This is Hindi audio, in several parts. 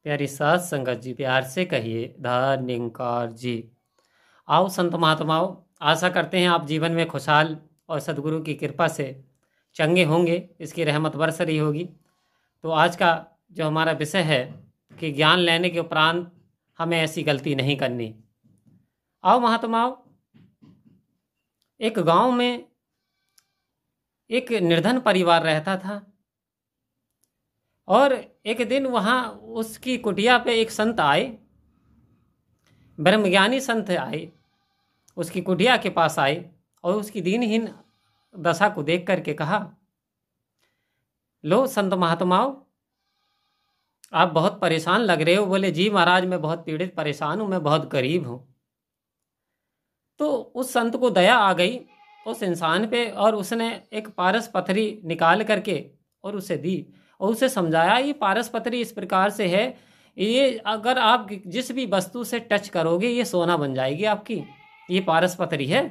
प्यारी सात संगत जी, प्यार से कहिए धन्यकार जी। आओ संत महात्माओं, आशा करते हैं आप जीवन में खुशहाल और सदगुरु की कृपा से चंगे होंगे, इसकी रहमत बरस रही होगी। तो आज का जो हमारा विषय है कि ज्ञान लेने के उपरांत हमें ऐसी गलती नहीं करनी। आओ महात्माओं, एक गांव में एक निर्धन परिवार रहता था और एक दिन वहाँ उसकी कुटिया पे एक संत आए, ब्रह्मज्ञानी संत आए, उसकी कुटिया के पास आए और उसकी दीनहीन दशा को देख करके कहा, लो संत महात्माओं, आप बहुत परेशान लग रहे हो। बोले, जी महाराज, मैं बहुत पीड़ित परेशान हूँ, मैं बहुत गरीब हूँ। तो उस संत को दया आ गई उस इंसान पे और उसने एक पारस पथरी निकाल करके और उसे दी और उसे समझाया, ये पारस पथरी इस प्रकार से है, ये अगर आप जिस भी वस्तु से टच करोगे ये सोना बन जाएगी आपकी। ये पारस पथरी है,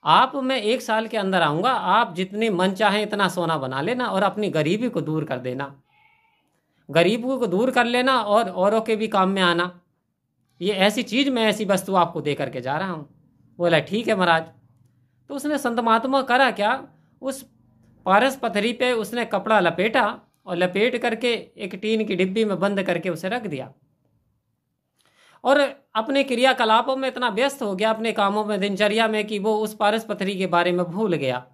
आप मैं 1 साल के अंदर आऊँगा, आप जितने मन चाहें इतना सोना बना लेना और अपनी गरीबी को दूर कर देना, गरीबों को दूर कर लेना और औरों के भी काम में आना। ये ऐसी चीज़, मैं ऐसी वस्तु आपको दे करके जा रहा हूँ। बोला, ठीक है महाराज। तो उसने संत महात्मा करा क्या, उस पारस पथरी पे उसने कपड़ा लपेटा और लपेट करके एक टीन की डिब्बी में बंद करके उसे रख दिया और अपने क्रियाकलापों में इतना व्यस्त हो गया, अपने कामों में, दिनचर्या में, कि वो उस पारस पथरी के बारे में भूल गया।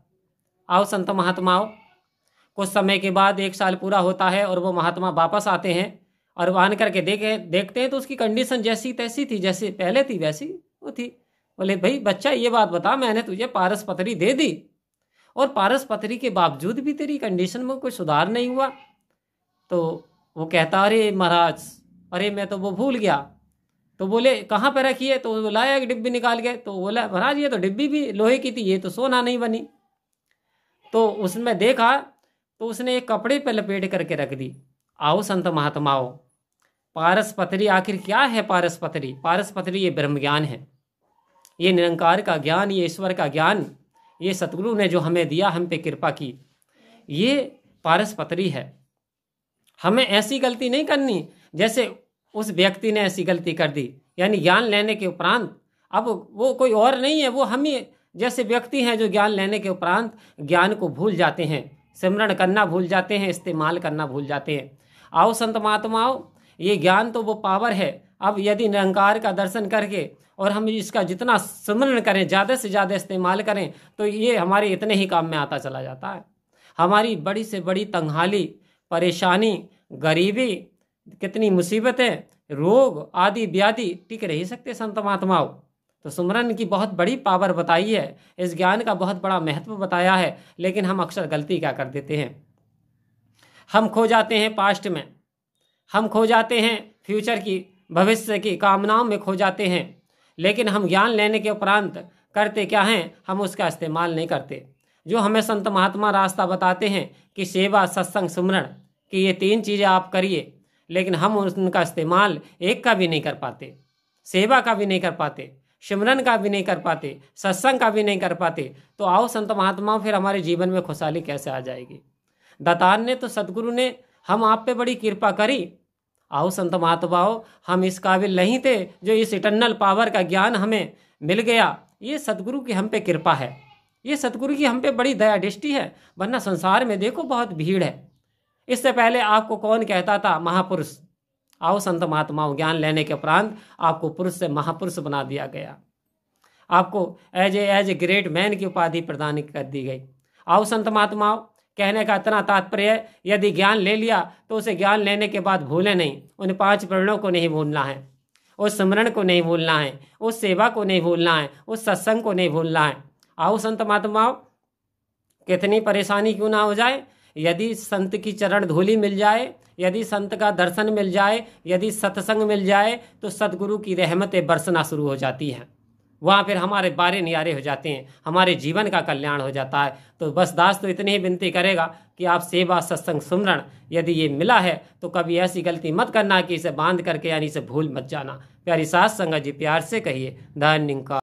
आओ संत महात्माओं, कुछ समय के बाद 1 साल पूरा होता है और वो महात्मा वापस आते हैं और आन करके देखते हैं तो उसकी कंडीशन जैसी तैसी थी, जैसे पहले थी वैसी वो थी। बोले, भाई बच्चा, ये बात बता, मैंने तुझे पारस पथरी दे दी और पारस पथरी के बावजूद भी तेरी कंडीशन में कोई सुधार नहीं हुआ। तो वो कहता, अरे महाराज, अरे मैं तो वो भूल गया। तो बोले, कहाँ पर रखी है? तो वो लाया एक डिब्बी निकाल के। तो बोला, महाराज ये तो डिब्बी भी लोहे की थी, ये तो सोना नहीं बनी। तो उसमें देखा तो उसने एक कपड़े पर लपेट करके रख दी। आओ संत महात्माओं, पारस पथरी आखिर क्या है? पारस पथरी, पारस पथरी ये ब्रह्म ज्ञान है, ये निरंकार का ज्ञान, ये ईश्वर का ज्ञान, ये सतगुरु ने जो हमें दिया, हम पे कृपा की, ये पारस पथरी है। हमें ऐसी गलती नहीं करनी जैसे उस व्यक्ति ने ऐसी गलती कर दी। यानी ज्ञान लेने के उपरांत अब वो कोई और नहीं है, वो हम ही जैसे व्यक्ति हैं जो ज्ञान लेने के उपरांत ज्ञान को भूल जाते हैं, सिमरण करना भूल जाते हैं, इस्तेमाल करना भूल जाते हैं। आओ संत महात्माओं, ये ज्ञान तो वो पावर है। अब यदि निरंकार का दर्शन करके और हम इसका जितना सिमरण करें, ज़्यादा से ज़्यादा इस्तेमाल करें, तो ये हमारे इतने ही काम में आता चला जाता है। हमारी बड़ी से बड़ी तंगहाली, परेशानी, गरीबी, कितनी मुसीबतें, रोग आदि व्याधि टिक नहीं सकते संत महात्माओं। तो सुमरन की बहुत बड़ी पावर बताई है, इस ज्ञान का बहुत बड़ा महत्व बताया है। लेकिन हम अक्सर गलती क्या कर देते हैं, हम खो जाते हैं पास्ट में, हम खो जाते हैं फ्यूचर की, भविष्य की कामनाओं में खो जाते हैं। लेकिन हम ज्ञान लेने के उपरांत करते क्या हैं, हम उसका इस्तेमाल नहीं करते। जो हमें संत महात्मा रास्ता बताते हैं कि सेवा, सत्संग, सुमरण, कि ये 3 चीज़ें आप करिए, लेकिन हम उनका इस्तेमाल एक का भी नहीं कर पाते, सेवा का भी नहीं कर पाते, सिमरन का भी नहीं कर पाते, सत्संग का भी नहीं कर पाते। तो आओ संत महात्माओं, फिर हमारे जीवन में खुशहाली कैसे आ जाएगी? दातार ने तो, सदगुरु ने हम आप पे बड़ी कृपा करी। आओ संत महात्माओं, हम इस काबिल नहीं थे जो इस इटर्नल पावर का ज्ञान हमें मिल गया। ये सदगुरु की हम पे कृपा है, ये सदगुरु की हम पे बड़ी दया दृष्टि है। वरना संसार में देखो बहुत भीड़ है। इससे पहले आपको कौन कहता था महापुरुष? आओ संत महात्माओं, ज्ञान लेने के उपरांत आपको पुरुष से महापुरुष बना दिया गया, आपको एज ए ग्रेट मैन की उपाधि प्रदान कर दी गई। आओ संत महात्माओं, कहने का इतना तात्पर्य है, यदि ज्ञान ले लिया तो उसे ज्ञान लेने के बाद भूलें नहीं। उन 5 प्रणों को नहीं भूलना है, उस स्मरण को नहीं भूलना है, उस सेवा को नहीं भूलना है, उस सत्संग को नहीं भूलना है। आओ संत महात्माओं, कितनी परेशानी क्यों ना हो जाए, यदि संत की चरण धूलि मिल जाए, यदि संत का दर्शन मिल जाए, यदि सत्संग मिल जाए, तो सदगुरु की रहमतें बरसना शुरू हो जाती हैं। वहाँ फिर हमारे बारे नियारे हो जाते हैं, हमारे जीवन का कल्याण हो जाता है। तो बस दास तो इतनी ही विनती करेगा कि आप सेवा, सत्संग, सुमरण यदि ये मिला है तो कभी ऐसी गलती मत करना कि इसे बांध करके यानी इसे भूल मत जाना। प्यारी सात संगत जी, प्यार से कहिए धन्यकार।